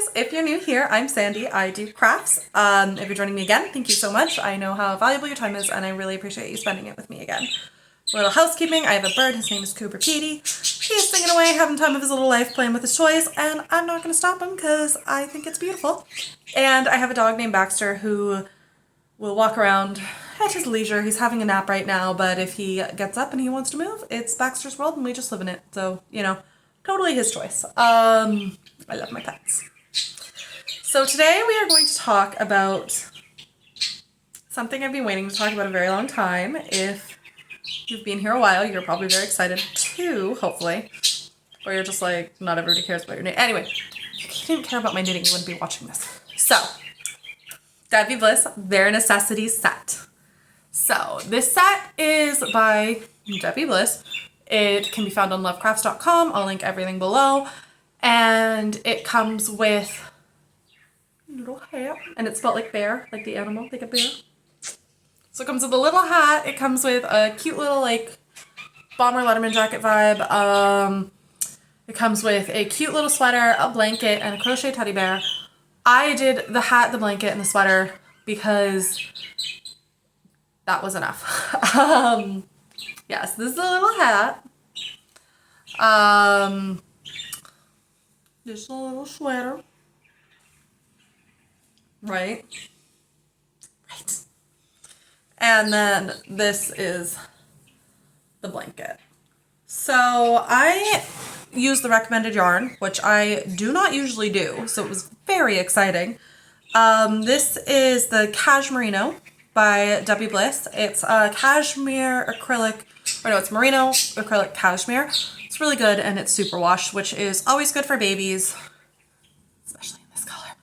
guys, if you're new here, I'm Sandy. I do crafts. If you're joining me again, thank you so much. I know how valuable your time is and I really appreciate you spending it with me again. A little housekeeping. I have a bird. His name is Cooper Petey. He's singing away, having time of his little life, playing with his toys, and I'm not going to stop him because I think it's beautiful. And I have a dog named Baxter who will walk around at his leisure. He's having a nap right now, but if he gets up and he wants to move, it's Baxter's world and we just live in it. So, you know, totally his choice. I love my pets. So today we are going to talk about something I've been waiting to talk about a very long time. If you've been here a while, you're probably very excited too, hopefully. Or you're just like, not everybody cares about your knitting. Anyway, if you didn't care about my knitting, you wouldn't be watching this. So, Debbie Bliss, Bear Necessities Set. So, this set is by Debbie Bliss. It can be found on lovecrafts.com. I'll link everything below. And it comes with a little hat. And it's spelled like bear, like the animal, like a bear. So it comes with a little hat. It comes with a cute little like bomber Letterman jacket vibe. It comes with a cute little sweater, a blanket, and a crochet teddy bear. I did the hat, the blanket, and the sweater because that was enough. Yes, this is a little hat. This is a little sweater. Right? Right. And then this is the blanket. So I used the recommended yarn, which I do not usually do, so it was very exciting. This is the Cashmerino by Debbie Bliss. It's a cashmere acrylic, or no, it's merino acrylic cashmere. It's really good and it's super wash, which is always good for babies, especially in this color.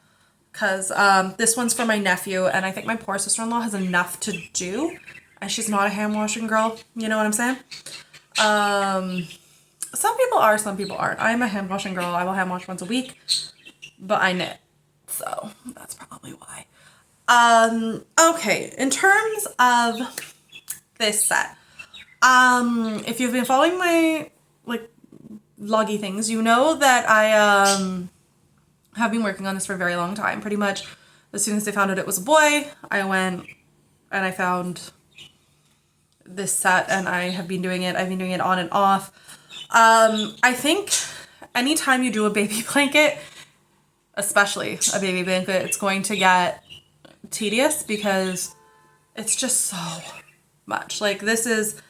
Because this one's for my nephew, and I think my poor sister-in-law has enough to do, and she's not a hand washing girl, you know what I'm saying? Some people are, some people aren't. I'm a hand washing girl. I will hand wash once a week, but I knit, so that's probably why. Okay, in terms of this set, if you've been following my, like, vloggy things, you know that I, have been working on this for a very long time. Pretty much as soon as I found out it was a boy, I went and I found this set and I have been doing it. I've been doing it on and off. I think anytime you do a baby blanket, especially a baby blanket, it's going to get tedious because it's just so much. Like this is,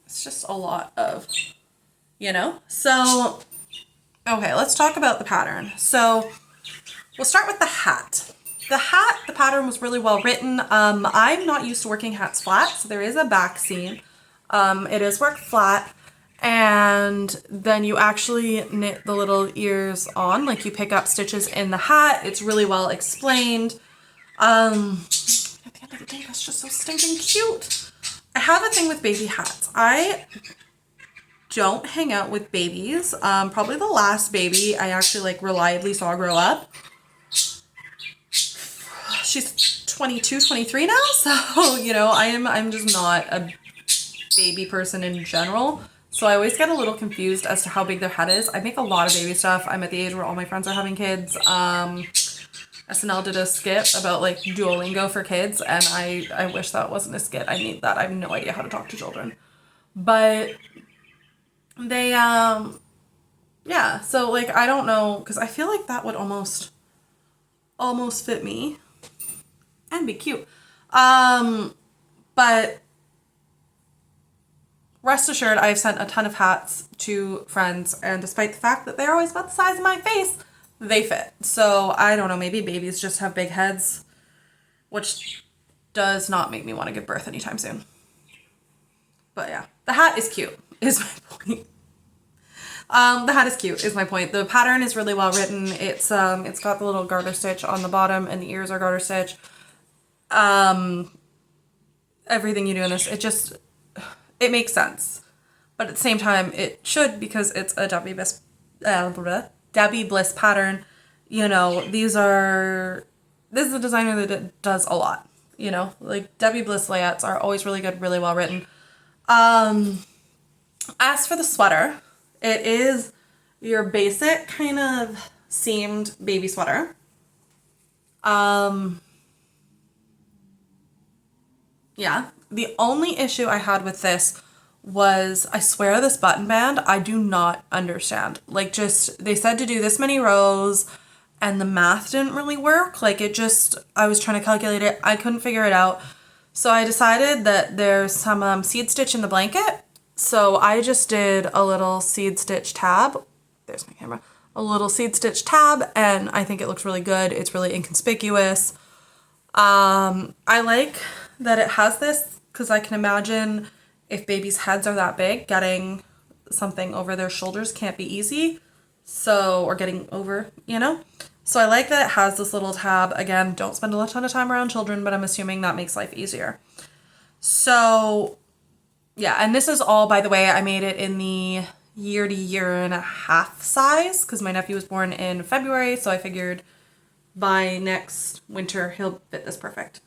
it's just a lot of, you know? So, okay, let's talk about the pattern. So we'll start with the hat. The pattern was really well written. I'm not used to working hats flat, so there is a back seam. It is worked flat. And then you actually knit the little ears on, like you pick up stitches in the hat. It's really well explained. At the end of the day, that's just so stinking cute. I have a thing with baby hats. I don't hang out with babies. Probably the last baby I actually like reliably saw grow up. She's 22, 23 now. So, you know, I'm just not a baby person in general. So I always get a little confused as to how big their head is. I make a lot of baby stuff. I'm at the age where all my friends are having kids. SNL did a skit about like Duolingo for kids, and I wish that wasn't a skit. I need that. I have no idea how to talk to children. But they, yeah, so like, I don't know, because I feel like that would almost fit me and be cute. But rest assured, I've sent a ton of hats to friends, and despite the fact that they're always about the size of my face, they fit. So, I don't know, maybe babies just have big heads, which does not make me want to give birth anytime soon. But yeah, the hat is cute, is my point. The hat is cute, is my point. The pattern is really well written. It's got the little garter stitch on the bottom, and the ears are garter stitch. Everything you do in this, it makes sense, but at the same time it should, because it's a Debbie Bliss pattern. You know, this is a designer that does a lot, you know, like Debbie Bliss layouts are always really good, really well written. As for the sweater, it is your basic kind of seamed baby sweater. Yeah, the only issue I had with this was, I swear, this button band, I do not understand. Like, just, they said to do this many rows and the math didn't really work. Like, it just, I was trying to calculate it, I couldn't figure it out. So I decided that there's some seed stitch in the blanket. So I just did a little seed stitch tab. There's my camera. A little seed stitch tab, and I think it looks really good. It's really inconspicuous. I like that it has this, because I can imagine if babies' heads are that big, getting something over their shoulders can't be easy. So, or getting over, you know? So I like that it has this little tab. Again, don't spend a ton of time around children, but I'm assuming that makes life easier. So, yeah, and this is all, by the way, I made it in the year to year and a half size, because my nephew was born in February, so I figured by next winter he'll fit this perfect.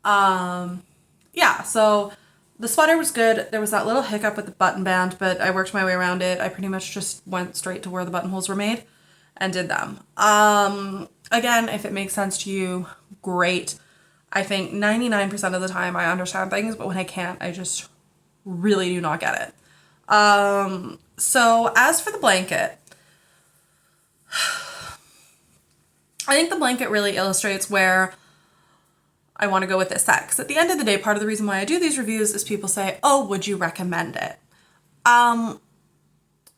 Yeah, so the sweater was good. There was that little hiccup with the button band, but I worked my way around it. I pretty much just went straight to where the buttonholes were made and did them. Again, if it makes sense to you, great. I think 99% of the time I understand things, but when I can't, I just really do not get it. So as for the blanket, I think the blanket really illustrates where I want to go with this set. Because at the end of the day, part of the reason why I do these reviews is people say, oh, would you recommend it?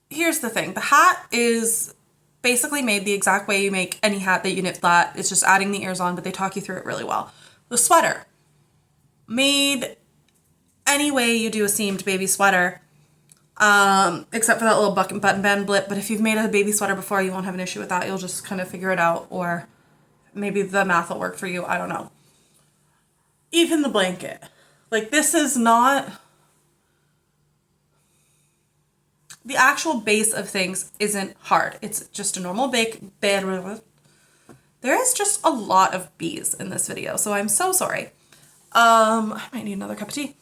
Here's the thing. The hat is basically made the exact way you make any hat that you knit flat. It's just adding the ears on, but they talk you through it really well. The sweater, made any way you do a seamed baby sweater, except for that little button band blip. But if you've made a baby sweater before, you won't have an issue with that. You'll just kind of figure it out, or maybe the math will work for you. I don't know. Even the blanket, like, this is not, the actual base of things isn't hard. It's just a normal there is just a lot of bees in this video, so I'm so sorry. I might need another cup of tea.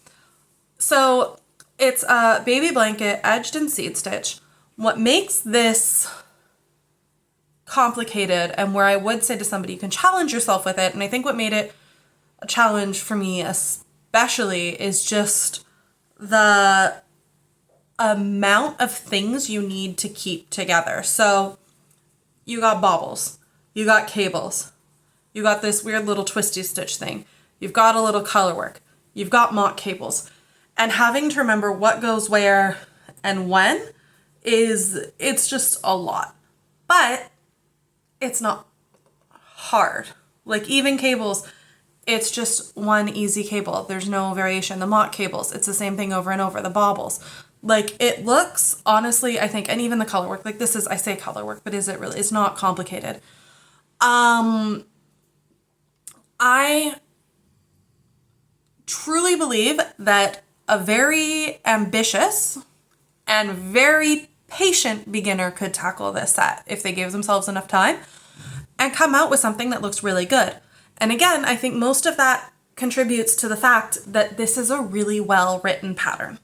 So it's a baby blanket edged in seed stitch. What makes this complicated, and where I would say to somebody, you can challenge yourself with it, and I think what made it a challenge for me especially is just the amount of things you need to keep together. So you got baubles, you got cables, you got this weird little twisty stitch thing, you've got a little color work, you've got mock cables, and having to remember what goes where and when it's just a lot. But it's not hard. Like, even cables, it's just one easy cable. There's no variation. The mock cables, it's the same thing over and over. The baubles. Like, it looks, honestly, I think, and even the color work, like, this is, I say color work, but is it really? It's not complicated. I truly believe that a very ambitious and very patient beginner could tackle this set if they gave themselves enough time and come out with something that looks really good. And again, I think most of that contributes to the fact that this is a really well-written pattern.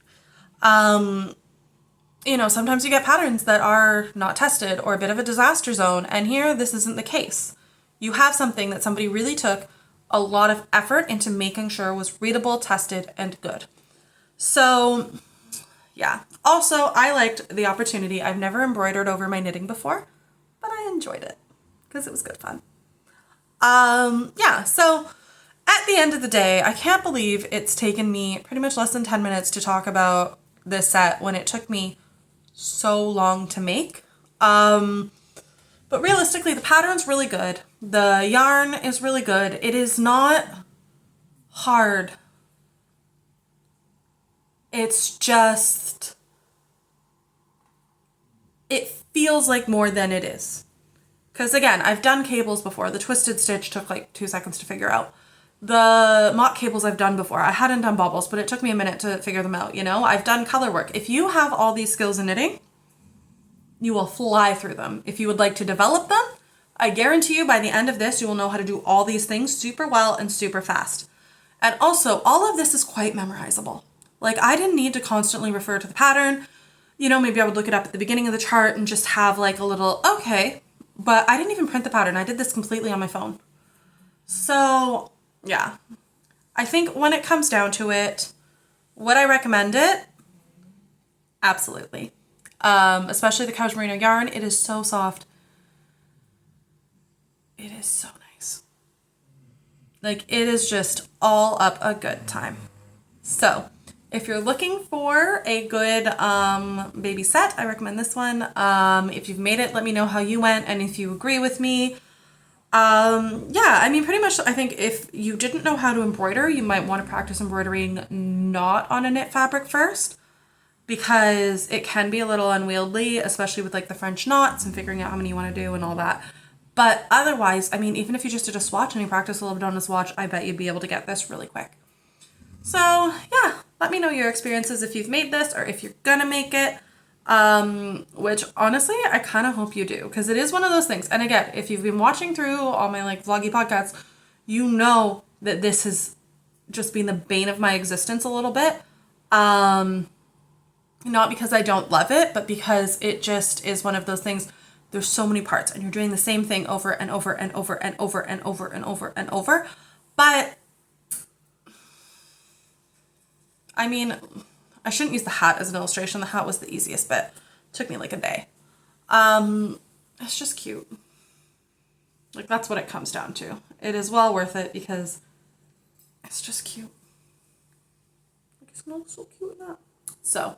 You know, sometimes you get patterns that are not tested or a bit of a disaster zone, and here this isn't the case. You have something that somebody really took a lot of effort into making sure was readable, tested, and good. So, yeah. Also, I liked the opportunity. I've never embroidered over my knitting before, but I enjoyed it because it was good fun. Yeah, so at the end of the day, I can't believe it's taken me pretty much less than 10 minutes to talk about this set when it took me so long to make. But realistically, the pattern's really good. The yarn is really good. It is not hard. It's just, it feels like more than it is. Because again, I've done cables before. The twisted stitch took like 2 seconds to figure out. The mock cables I've done before. I hadn't done baubles, but it took me a minute to figure them out, you know? I've done color work. If you have all these skills in knitting, you will fly through them. If you would like to develop them, I guarantee you by the end of this, you will know how to do all these things super well and super fast. And also, all of this is quite memorizable. Like, I didn't need to constantly refer to the pattern. You know, maybe I would look it up at the beginning of the chart and just have like a little, okay, but I didn't even print the pattern. I did this completely on my phone. So yeah, I think when it comes down to it, would I recommend it? Absolutely. Especially the Cashmerino yarn. It is so soft. It is so nice. Like, it is just all up a good time. So if you're looking for a good baby set, I recommend this one. If you've made it, let me know how you went and if you agree with me. Yeah, I mean, pretty much, I think if you didn't know how to embroider, you might want to practice embroidering not on a knit fabric first, because it can be a little unwieldy, especially with like the French knots and figuring out how many you want to do and all that. But otherwise, I mean, even if you just did a swatch and you practice a little bit on a swatch, I bet you'd be able to get this really quick. So yeah, let me know your experiences if you've made this or if you're gonna make it. Which honestly, I kind of hope you do, because it is one of those things. And again, if you've been watching through all my like vloggy podcasts, you know that this has just been the bane of my existence a little bit. Not because I don't love it, but because it just is one of those things. There's so many parts and you're doing the same thing over and over and over and over and over and over and over. But I mean, I shouldn't use the hat as an illustration. The hat was the easiest bit. It took me like a day. It's just cute. Like, that's what it comes down to. It is well worth it because it's just cute. Like, it's not so cute in that. So,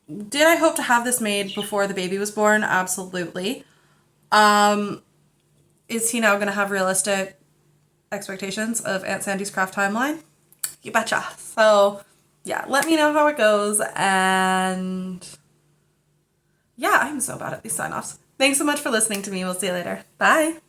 did I hope to have this made before the baby was born? Absolutely. Is he now going to have realistic expectations of Aunt Sandy's craft timeline? You betcha. So yeah, let me know how it goes. And yeah, I'm so bad at these sign-offs. Thanks so much for listening to me. We'll see you later. Bye.